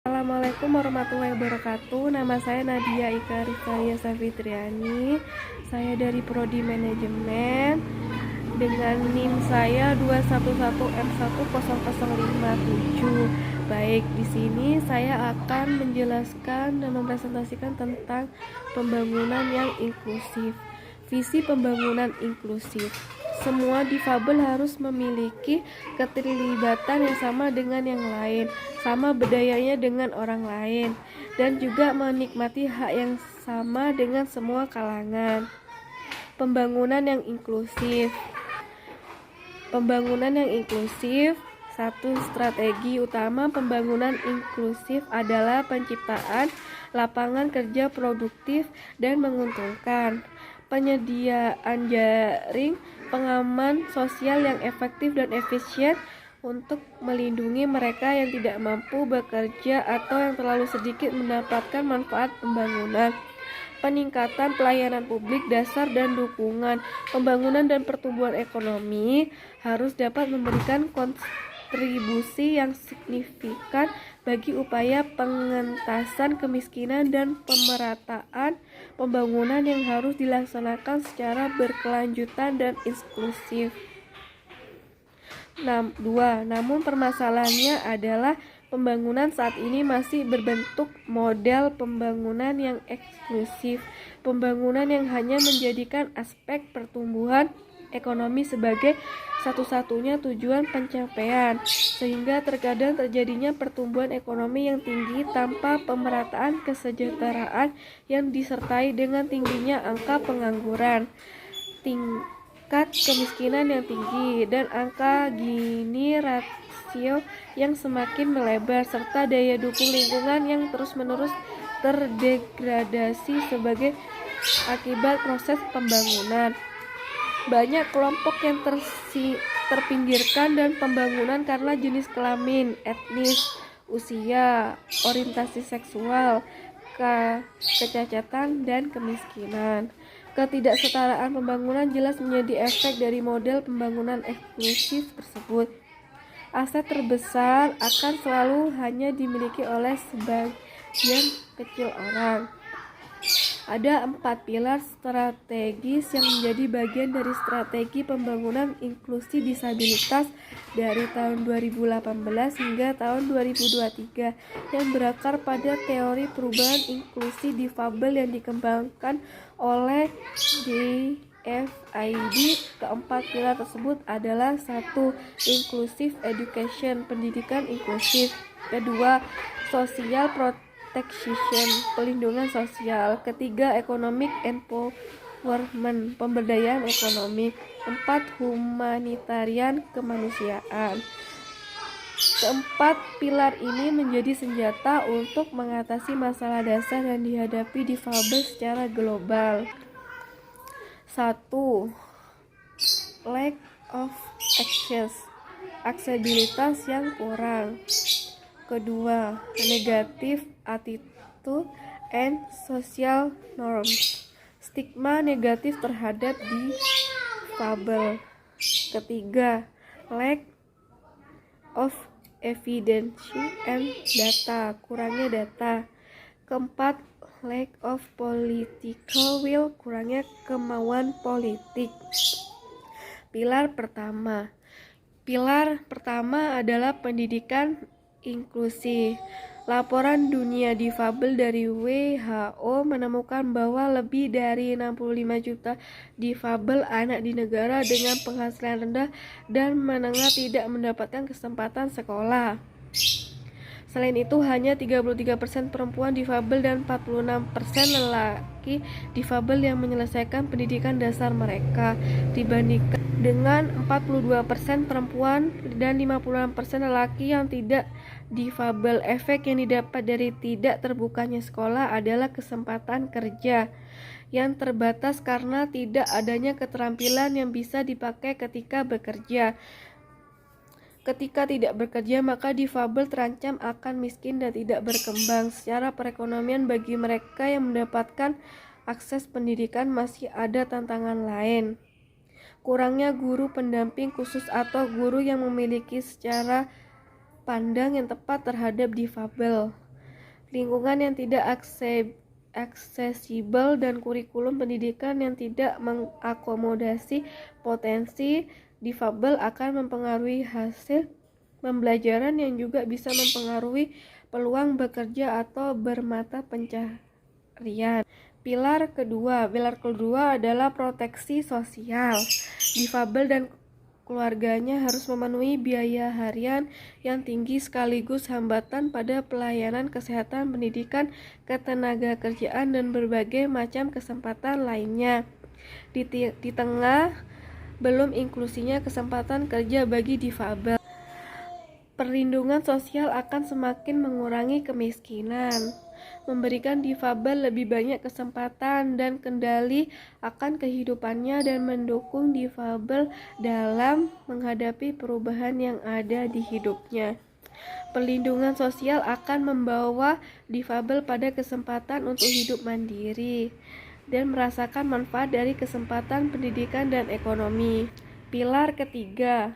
Assalamualaikum warahmatullahi wabarakatuh. Nama saya Nadia Ika Rizkaria Safitriani. Saya dari Prodi Manajemen dengan NIM saya 211M10057. Baik, di sini saya akan menjelaskan dan mempresentasikan tentang pembangunan yang inklusif. Visi pembangunan inklusif. Semua difabel harus memiliki keterlibatan yang sama dengan yang lain, sama budayanya dengan orang lain, dan juga menikmati hak yang sama dengan semua kalangan. Pembangunan yang inklusif. Pembangunan yang inklusif. Satu strategi utama pembangunan inklusif adalah penciptaan lapangan kerja produktif dan menguntungkan, penyediaan jaring pengaman sosial yang efektif dan efisien untuk melindungi mereka yang tidak mampu bekerja atau yang terlalu sedikit mendapatkan manfaat pembangunan, peningkatan pelayanan publik dasar dan dukungan. Pembangunan dan pertumbuhan ekonomi harus dapat memberikan kontribusi yang signifikan bagi upaya pengentasan kemiskinan dan pemerataan pembangunan yang harus dilaksanakan secara berkelanjutan dan inklusif. 2. Namun permasalahannya adalah pembangunan saat ini masih berbentuk model pembangunan yang eksklusif, pembangunan yang hanya menjadikan aspek pertumbuhan ekonomi sebagai satu-satunya tujuan pencapaian, sehingga terkadang terjadinya pertumbuhan ekonomi yang tinggi tanpa pemerataan kesejahteraan yang disertai dengan tingginya angka pengangguran, tingkat kemiskinan yang tinggi, dan angka Gini rasio yang semakin melebar, serta daya dukung lingkungan yang terus-menerus terdegradasi sebagai akibat proses pembangunan. Banyak kelompok yang terpinggirkan dan pembangunan karena jenis kelamin, etnis, usia, orientasi seksual, kecacatan, dan kemiskinan. Ketidaksetaraan pembangunan jelas menjadi efek dari model pembangunan eksklusif tersebut. Aset terbesar akan selalu hanya dimiliki oleh sebagian kecil orang. Ada 4 pilar strategis yang menjadi bagian dari strategi pembangunan inklusi disabilitas dari tahun 2018 hingga tahun 2023 yang berakar pada teori perubahan inklusi difabel yang dikembangkan oleh DFID. Keempat pilar tersebut adalah: 1. Inclusive education, pendidikan inklusif. 2. Social protection, pelindungan sosial. 3. Economic empowerment, pemberdayaan ekonomi. 4. Humanitarian, kemanusiaan. Keempat pilar ini menjadi senjata untuk mengatasi masalah dasar yang dihadapi difabel secara global. 1. Lack of access, aksesibilitas yang kurang. Kedua, negative attitude and social norms, stigma negatif terhadap difabel. Ketiga, lack of evidence and data, kurangnya data. Keempat, lack of political will, kurangnya kemauan politik. Pilar pertama adalah pendidikan inklusi. Laporan dunia difabel dari WHO menemukan bahwa lebih dari 65 juta difabel anak di negara dengan penghasilan rendah dan menengah tidak mendapatkan kesempatan sekolah. Selain itu, hanya 33% perempuan difabel dan 46% lelaki difabel yang menyelesaikan pendidikan dasar mereka, dibandingkan dengan 42% perempuan dan 56% lelaki yang tidak difabel. Efek yang didapat dari tidak terbukanya sekolah adalah kesempatan kerja yang terbatas karena tidak adanya keterampilan yang bisa dipakai ketika bekerja. Ketika tidak bekerja, maka difabel terancam akan miskin dan tidak berkembang secara perekonomian. Bagi mereka yang mendapatkan akses pendidikan, masih ada tantangan lain. Kurangnya guru pendamping khusus atau guru yang memiliki secara pandang yang tepat terhadap difabel. lingkungan yang tidak aksesibel, dan kurikulum pendidikan yang tidak mengakomodasi potensi difabel akan mempengaruhi hasil pembelajaran yang juga bisa mempengaruhi peluang bekerja atau bermata pencaharian. Pilar kedua adalah proteksi sosial. Difabel dan keluarganya harus memenuhi biaya harian yang tinggi sekaligus hambatan pada pelayanan kesehatan, pendidikan, ketenagakerjaan, dan berbagai macam kesempatan lainnya. Di tengah belum inklusinya kesempatan kerja bagi difabel, perlindungan sosial akan semakin mengurangi kemiskinan, memberikan difabel lebih banyak kesempatan dan kendali akan kehidupannya, dan mendukung difabel dalam menghadapi perubahan yang ada di hidupnya. Perlindungan sosial akan membawa difabel pada kesempatan untuk hidup mandiri dan merasakan manfaat dari kesempatan pendidikan dan ekonomi. Pilar ketiga,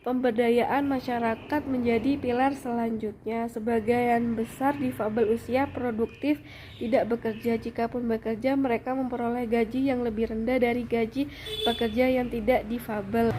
pemberdayaan masyarakat menjadi pilar selanjutnya. Sebagian besar difabel usia produktif tidak bekerja. Jikapun bekerja, mereka memperoleh gaji yang lebih rendah dari gaji pekerja yang tidak difabel.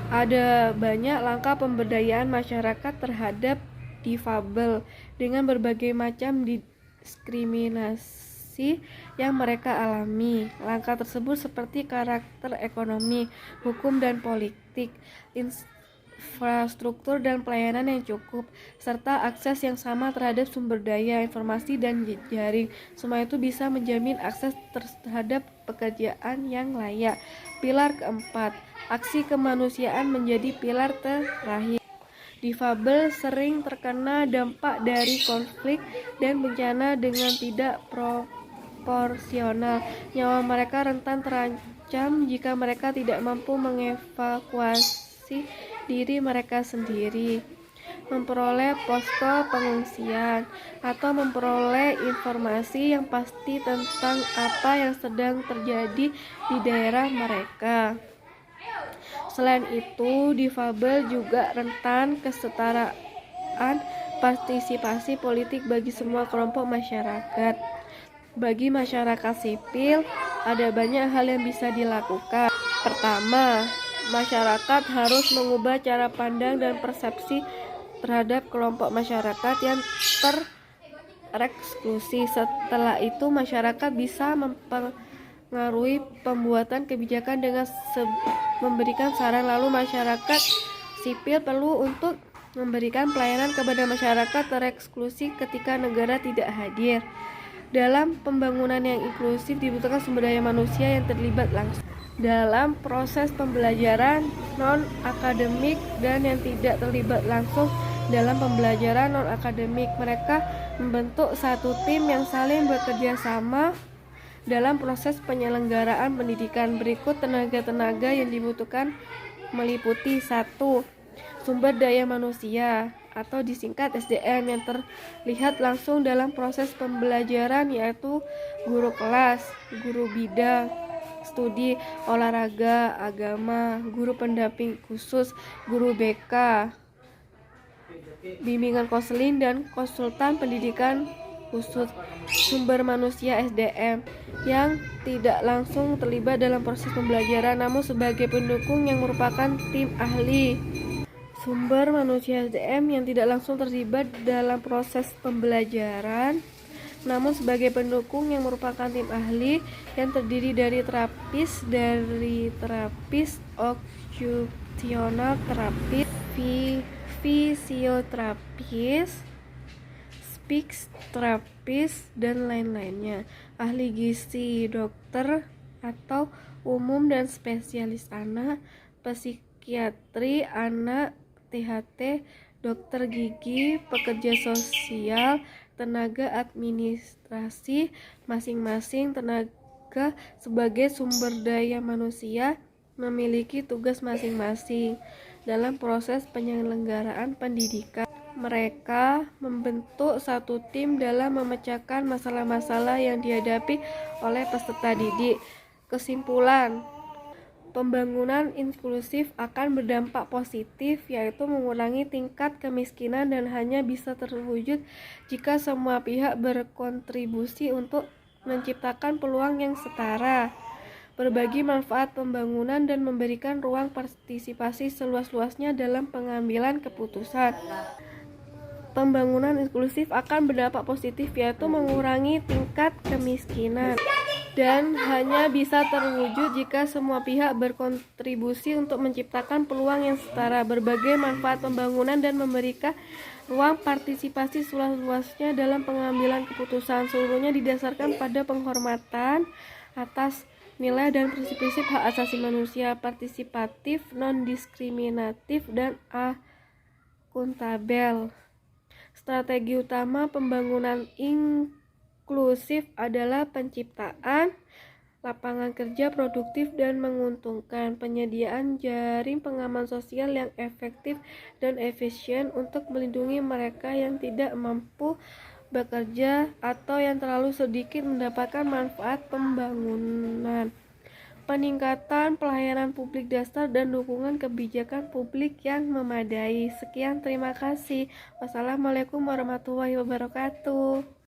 Ada banyak langkah pemberdayaan masyarakat terhadap difabel dengan berbagai macam diskriminasi yang mereka alami. Langkah tersebut seperti karakter ekonomi, hukum dan politik, infrastruktur dan pelayanan yang cukup, serta akses yang sama terhadap sumber daya, informasi, dan jaring. Semua itu bisa menjamin akses terhadap pekerjaan yang layak. Pilar keempat, aksi kemanusiaan menjadi pilar terakhir. Difabel sering terkena dampak dari konflik dan bencana dengan tidak proporsional. Nyawa mereka rentan terancam jika mereka tidak mampu mengevakuasi diri mereka sendiri, memperoleh posko pengungsian, atau memperoleh informasi yang pasti tentang apa yang sedang terjadi di daerah mereka. Selain itu, difabel juga rentan kesetaraan partisipasi politik bagi semua kelompok masyarakat. Bagi masyarakat sipil, ada banyak hal yang bisa dilakukan. Pertama, masyarakat harus mengubah cara pandang dan persepsi terhadap kelompok masyarakat yang tereksklusi. Setelah itu, masyarakat bisa mempengaruhi pembuatan kebijakan dengan memberikan saran. Lalu masyarakat sipil perlu untuk memberikan pelayanan kepada masyarakat tereksklusi ketika negara tidak hadir. Dalam pembangunan yang inklusif dibutuhkan sumber daya manusia yang terlibat langsung dalam proses pembelajaran non-akademik dan yang tidak terlibat langsung dalam pembelajaran non-akademik. Mereka membentuk satu tim yang saling bekerja sama dalam proses penyelenggaraan pendidikan. Berikut tenaga-tenaga yang dibutuhkan meliputi: 1. Sumber daya manusia atau disingkat SDM yang terlihat langsung dalam proses pembelajaran, yaitu guru kelas, guru bidang studi olahraga, agama, guru pendamping khusus, guru BK, bimbingan konseling, dan konsultan pendidikan khusus. Sumber manusia SDM yang tidak langsung terlibat dalam proses pembelajaran namun sebagai pendukung yang merupakan tim ahli. Sumber manusia SDM yang tidak langsung terlibat dalam proses pembelajaran namun sebagai pendukung yang merupakan tim ahli yang terdiri dari terapis, okupasional terapis, fisioterapis, speech terapis, dan lain-lainnya. Ahli gizi, dokter atau umum dan spesialis anak, psikiatri anak, THT, dokter gigi, pekerja sosial, tenaga administrasi. Masing-masing tenaga sebagai sumber daya manusia memiliki tugas masing-masing dalam proses penyelenggaraan pendidikan. Mereka membentuk satu tim dalam memecahkan masalah-masalah yang dihadapi oleh peserta didik. Kesimpulan, Pembangunan inklusif akan berdampak positif, yaitu mengurangi tingkat kemiskinan dan hanya bisa terwujud jika semua pihak berkontribusi untuk menciptakan peluang yang setara, berbagi manfaat pembangunan, dan memberikan ruang partisipasi seluas-luasnya dalam pengambilan keputusan. Pembangunan inklusif akan berdampak positif, yaitu mengurangi tingkat kemiskinan dan hanya bisa terwujud jika semua pihak berkontribusi untuk menciptakan peluang yang setara, berbagai manfaat pembangunan, dan memberikan ruang partisipasi seluas-luasnya dalam pengambilan keputusan. Seluruhnya didasarkan pada penghormatan atas nilai dan prinsip-prinsip hak asasi manusia, partisipatif, non-diskriminatif, dan akuntabel. Strategi utama pembangunan inklusif adalah penciptaan lapangan kerja produktif dan menguntungkan, penyediaan jaring pengaman sosial yang efektif dan efisien untuk melindungi mereka yang tidak mampu bekerja atau yang terlalu sedikit mendapatkan manfaat pembangunan, peningkatan pelayanan publik dasar, dan dukungan kebijakan publik yang memadai. Sekian, terima kasih. Wassalamualaikum warahmatullahi wabarakatuh.